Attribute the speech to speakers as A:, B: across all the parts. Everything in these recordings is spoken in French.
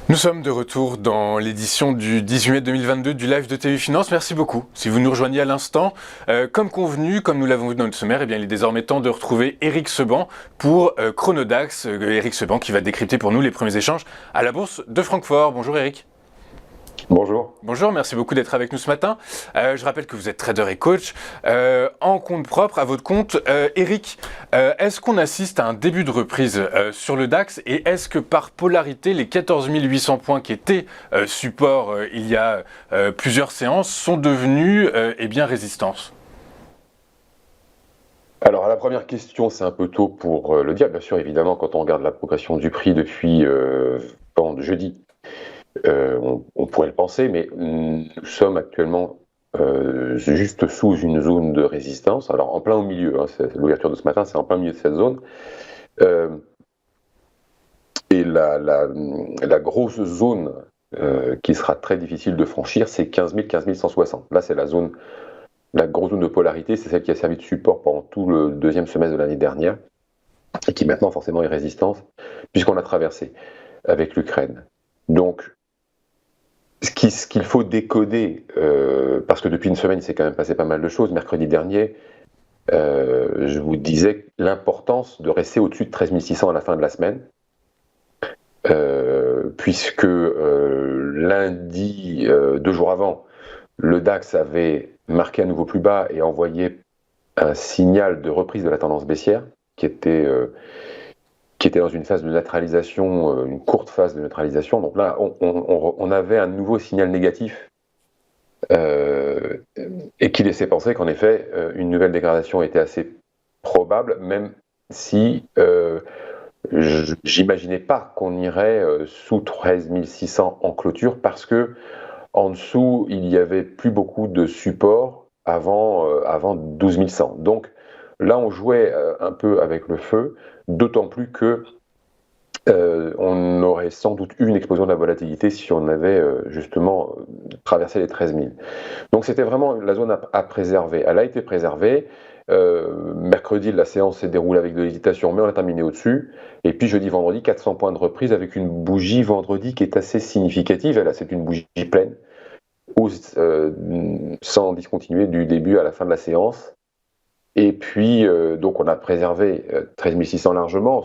A: Nous sommes de retour dans l'édition du 18 mai 2022 du live de TU Finance. Merci beaucoup. Si vous nous rejoignez à l'instant, comme convenu, comme nous l'avons vu dans notre sommaire, il est désormais temps de retrouver Eric Seban pour Chronodax. Eric Seban qui va décrypter pour nous les premiers échanges à la bourse de Francfort. Bonjour Eric.
B: Bonjour.
A: Bonjour, merci beaucoup d'être avec nous ce matin. Je rappelle que vous êtes trader et coach. En compte propre, à votre compte, Eric, est-ce qu'on assiste à un début de reprise sur le DAX et est-ce que par polarité, les 14 800 points qui étaient support il y a plusieurs séances sont devenus résistance?
B: Alors, à la première question, c'est un peu tôt pour le dire. Bien sûr, évidemment, quand on regarde la progression du prix depuis jeudi, on pourrait le penser, mais nous sommes actuellement juste sous une zone de résistance. Alors, en plein au milieu, l'ouverture de ce matin, c'est en plein milieu de cette zone. Et la grosse zone qui sera très difficile de franchir, c'est 15 000, 15 160. Là, c'est la grosse zone de polarité, c'est celle qui a servi de support pendant tout le deuxième semestre de l'année dernière, et qui maintenant forcément est résistance, puisqu'on l'a traversé avec l'Ukraine. Donc, ce qu'il faut décoder, parce que depuis une semaine, il s'est quand même passé pas mal de choses. Mercredi dernier, je vous disais l'importance de rester au-dessus de 13 600 à la fin de la semaine, puisque lundi, 2 jours avant, le DAX avait marqué un nouveau plus bas et envoyé un signal de reprise de la tendance baissière qui était dans une phase de neutralisation, une courte phase de neutralisation. Donc là, on avait un nouveau signal négatif et qui laissait penser qu'en effet, une nouvelle dégradation était assez probable, même si j'imaginais pas qu'on irait sous 13 600 en clôture, parce que en dessous, il n'y avait plus beaucoup de support avant 12 100. Donc là, on jouait un peu avec le feu, d'autant plus que on aurait sans doute eu une explosion de la volatilité si on avait justement traversé les 13 000. Donc c'était vraiment la zone à préserver. Elle a été préservée. Mercredi, la séance s'est déroulée avec de l'hésitation, mais on a terminé au-dessus. Et puis jeudi, vendredi, 400 points de reprise avec une bougie vendredi qui est assez significative. Là, c'est une bougie pleine, hausse sans discontinuer du début à la fin de la séance. Et puis, donc, on a préservé 13 600 largement.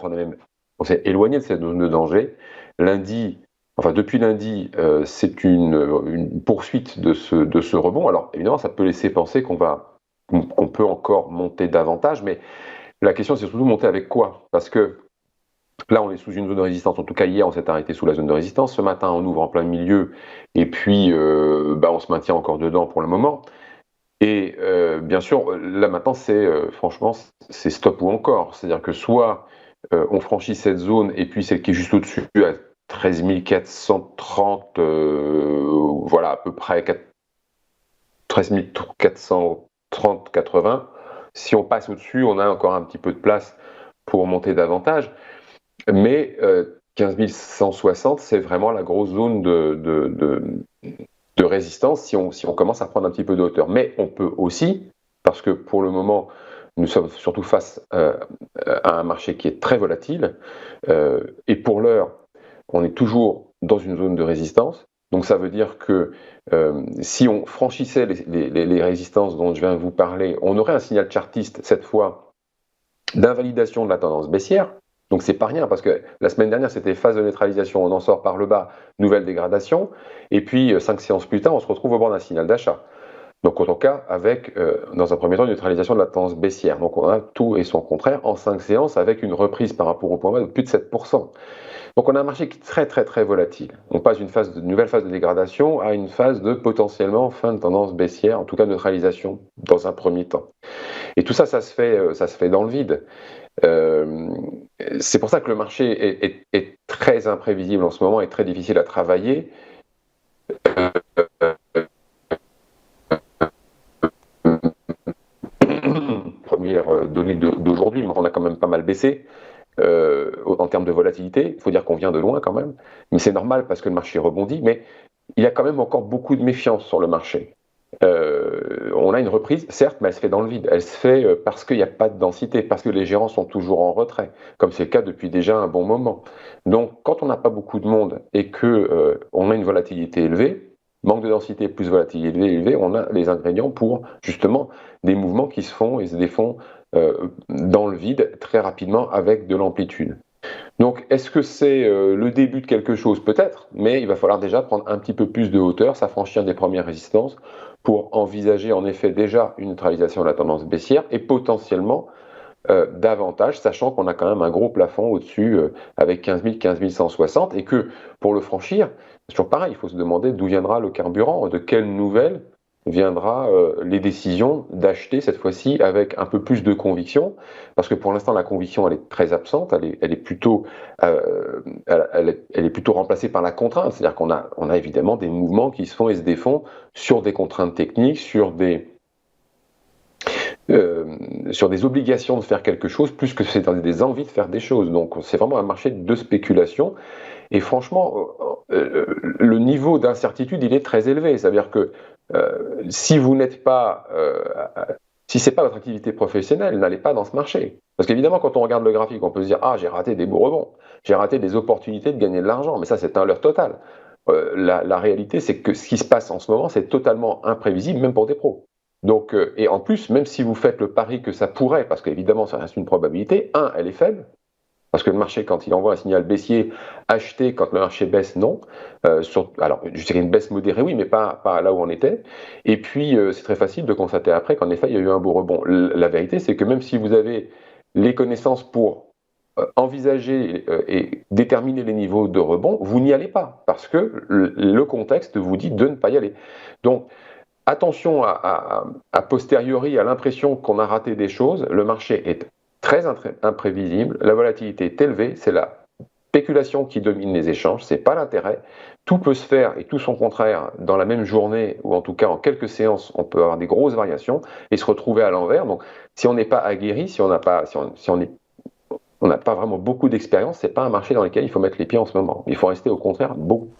B: On s'est éloigné de cette zone de danger. Depuis lundi, c'est une poursuite de ce rebond. Alors, évidemment, ça peut laisser penser qu'on peut encore monter davantage, mais la question, c'est surtout monter avec quoi? Parce que là, on est sous une zone de résistance. En tout cas, hier, on s'est arrêté sous la zone de résistance. Ce matin, on ouvre en plein milieu. Et puis, on se maintient encore dedans pour le moment. Et bien sûr, là maintenant, franchement, c'est stop ou encore. C'est-à-dire que soit on franchit cette zone et puis celle qui est juste au-dessus à 13 430, voilà, à peu près 13 430, 80. Si on passe au-dessus, on a encore un petit peu de place pour monter davantage. Mais 15 160, c'est vraiment la grosse zone de résistance si on commence à prendre un petit peu de hauteur. Mais on peut aussi, parce que pour le moment, nous sommes surtout face à un marché qui est très volatile, et pour l'heure, on est toujours dans une zone de résistance. Donc ça veut dire que si on franchissait les résistances dont je viens de vous parler, on aurait un signal chartiste, cette fois, d'invalidation de la tendance baissière. Donc c'est pas rien, parce que la semaine dernière, c'était phase de neutralisation, on en sort par le bas, nouvelle dégradation, et puis 5 séances plus tard, on se retrouve au bord d'un signal d'achat. Donc en tout cas, avec, dans un premier temps, une neutralisation de la tendance baissière. Donc on a tout et son contraire en 5 séances, avec une reprise par rapport au point bas de plus de 7%. Donc on a un marché qui est très très très volatile. On passe d'une nouvelle phase de dégradation à une phase de potentiellement fin de tendance baissière, en tout cas neutralisation dans un premier temps. Et tout ça, ça se fait dans le vide. C'est pour ça que le marché est très imprévisible en ce moment et très difficile à travailler. Première donnée d'aujourd'hui, mais on a quand même pas mal baissé en termes de volatilité. Il faut dire qu'on vient de loin quand même, mais c'est normal parce que le marché rebondit, mais il y a quand même encore beaucoup de méfiance sur le marché. on a une reprise, certes, mais elle se fait dans le vide. Elle se fait parce qu'il n'y a pas de densité, parce que les gérants sont toujours en retrait, comme c'est le cas depuis déjà un bon moment. Donc, quand on n'a pas beaucoup de monde et que on a une volatilité élevée, manque de densité plus volatilité élevée, on a les ingrédients pour justement des mouvements qui se font et se défont dans le vide très rapidement avec de l'amplitude. Donc, est-ce que c'est le début de quelque chose? Peut-être, mais il va falloir déjà prendre un petit peu plus de hauteur, s'affranchir des premières résistances pour envisager en effet déjà une neutralisation de la tendance baissière et potentiellement davantage, sachant qu'on a quand même un gros plafond au-dessus avec 15 000, 15 160 et que pour le franchir, c'est toujours pareil, il faut se demander d'où viendra le carburant, de quelles nouvelles viendra les décisions d'acheter cette fois-ci avec un peu plus de conviction, parce que pour l'instant la conviction elle est très absente, elle est plutôt elle est plutôt remplacée par la contrainte, c'est-à-dire on a évidemment des mouvements qui se font et se défont sur des contraintes techniques, sur des obligations de faire quelque chose, plus que c'est des envies de faire des choses. Donc c'est vraiment un marché de spéculation. Et franchement, le niveau d'incertitude, il est très élevé. C'est-à-dire que si vous n'êtes pas, si c'est pas votre activité professionnelle, n'allez pas dans ce marché. Parce qu'évidemment, quand on regarde le graphique, on peut se dire ah j'ai raté des beaux rebonds, j'ai raté des opportunités de gagner de l'argent. Mais ça, c'est un leurre total. La réalité, c'est que ce qui se passe en ce moment, c'est totalement imprévisible, même pour des pros. Donc, et en plus, même si vous faites le pari que ça pourrait, parce qu'évidemment, ça reste une probabilité, elle est faible. Parce que le marché, quand il envoie un signal baissier, acheter quand le marché baisse, non. Alors, je dirais une baisse modérée, oui, mais pas là où on était. Et puis, c'est très facile de constater après qu'en effet, il y a eu un beau rebond. La vérité, c'est que même si vous avez les connaissances pour envisager et déterminer les niveaux de rebond, vous n'y allez pas, parce que le contexte vous dit de ne pas y aller. Donc, attention à posteriori à l'impression qu'on a raté des choses, le marché est très imprévisible, la volatilité est élevée, c'est la spéculation qui domine les échanges, c'est pas l'intérêt. Tout peut se faire et tout son contraire dans la même journée ou en tout cas en quelques séances, on peut avoir des grosses variations et se retrouver à l'envers. Donc si on n'est pas aguerri, si on n'a pas vraiment beaucoup d'expérience, c'est pas un marché dans lequel il faut mettre les pieds en ce moment. Il faut rester au contraire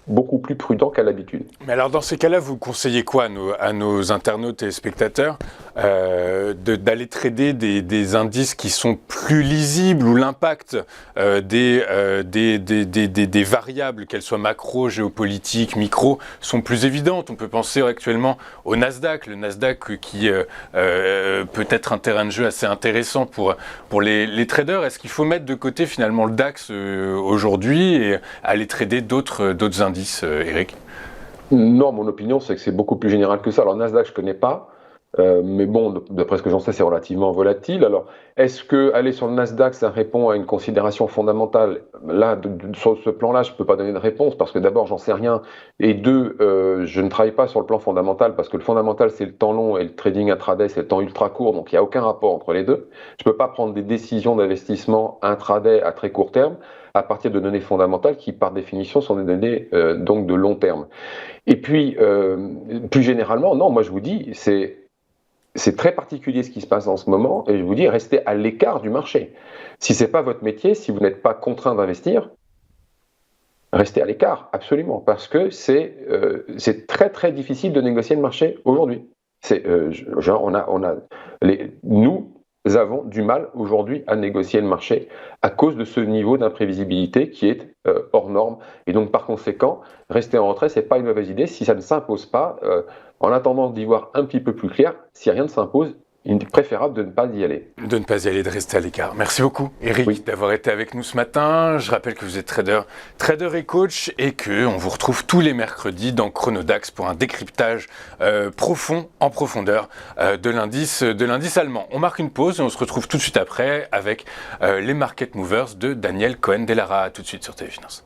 B: beaucoup plus prudent qu'à l'habitude.
A: Mais alors dans ces cas-là, vous conseillez quoi à nos internautes et spectateurs d'aller trader des indices qui sont plus lisibles où l'impact des variables, qu'elles soient macro, géopolitiques, micro, sont plus évidentes? On peut penser actuellement au Nasdaq, le Nasdaq qui peut être un terrain de jeu assez intéressant pour les traders. Est-ce qu'il faut mettre de côté finalement le DAX aujourd'hui et aller trader d'autres indices, Eric?
B: Non, mon opinion, c'est que c'est beaucoup plus général que ça. Alors, Nasdaq, je ne connais pas, mais bon, d'après ce que j'en sais, c'est relativement volatile. Alors, est-ce que aller sur le Nasdaq, ça répond à une considération fondamentale? Là, sur ce plan-là, je ne peux pas donner de réponse parce que d'abord, j'en sais rien. Et deux, je ne travaille pas sur le plan fondamental parce que le fondamental, c'est le temps long et le trading intraday, c'est le temps ultra court. Donc, il n'y a aucun rapport entre les deux. Je ne peux pas prendre des décisions d'investissement intraday à très court terme à partir de données fondamentales qui, par définition, sont des données donc de long terme. Et puis, plus généralement, non, moi je vous dis, c'est très particulier ce qui se passe en ce moment, et je vous dis, restez à l'écart du marché. Si ce n'est pas votre métier, si vous n'êtes pas contraint d'investir, restez à l'écart, absolument, parce que c'est très très difficile de négocier le marché aujourd'hui. Nous avons du mal aujourd'hui à négocier le marché à cause de ce niveau d'imprévisibilité qui est hors norme. Et donc, par conséquent, rester en retrait, ce n'est pas une mauvaise idée. Si ça ne s'impose pas, en attendant d'y voir un petit peu plus clair, si rien ne s'impose, il est préférable de ne pas y aller.
A: De ne pas y aller, de rester à l'écart. Merci beaucoup, Eric, d'avoir été avec nous ce matin. Je rappelle que vous êtes trader et coach et qu'on vous retrouve tous les mercredis dans Chronodax pour un décryptage profond, en profondeur, de l'indice allemand. On marque une pause et on se retrouve tout de suite après avec les Market Movers de Daniel Cohen-Delara. À tout de suite sur TV Finance.